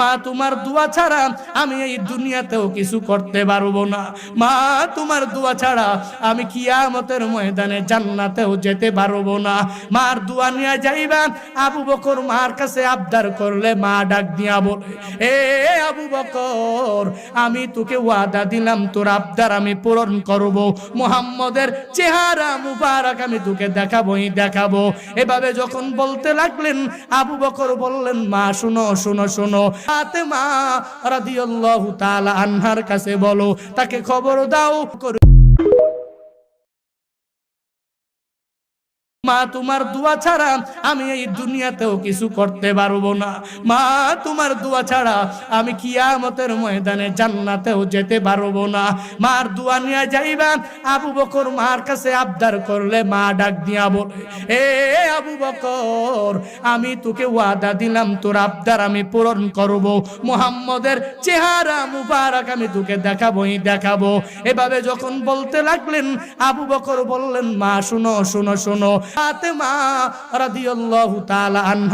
মা তোমার দোয়া ছাড়া আমি এই দুনিয়াতেও কিছু করতে পারবো না। মা তোমার দোয়া ছাড়া আমি কিয়ামতের ময়দানে জান্নাতেও যেতে পারবো না। মার দোয়া নিয়ে যাইবা। আবু বকর মার কাছে আবদার করলে মা ডাক দিয়া বলে, এ আবু বকর, আমি তোকে ওয়াদা দিলাম তোর আবদার আমি পূরণ করব। মুহাম্মদের চেহারা মুবারক আমি তোকে দেখাবোই দেখাবো। এভাবে যখন বলতে লাগলেন, আবু বকর বললেন, মা শুনো শুনো শুনো, ফাতেমা রাদিয়াল্লাহু তাআলা আনহার কাছে বলো, তাকে খবর দাও মা তোমার দোয়া ছাড়া আমি এই দুনিয়াতেও কিছু করতে পারবো না। মা তোমার দোয়া ছাড়া আমি কিয়ামতের ময়দানে জান্নাতেও যেতে পারবো না। মার দোয়া নিয়ে যাইবা। আবু বকর মার কাছে আবদার করলে মা ডাক দিয়া বলে, এ আবু বকর, আমি তোকে ওয়াদা দিলাম তোর আবদার আমি পূরণ করব। মুহাম্মদের চেহারা মুবারক আমি তোকে দেখাবোই দেখাবো। এভাবে যখন বলতে লাগলেন, আবু বকর বললেন, মা শুনো শুনো শুনো, ফাতেমা রাদিয়াল্লাহু তাআলা আনহা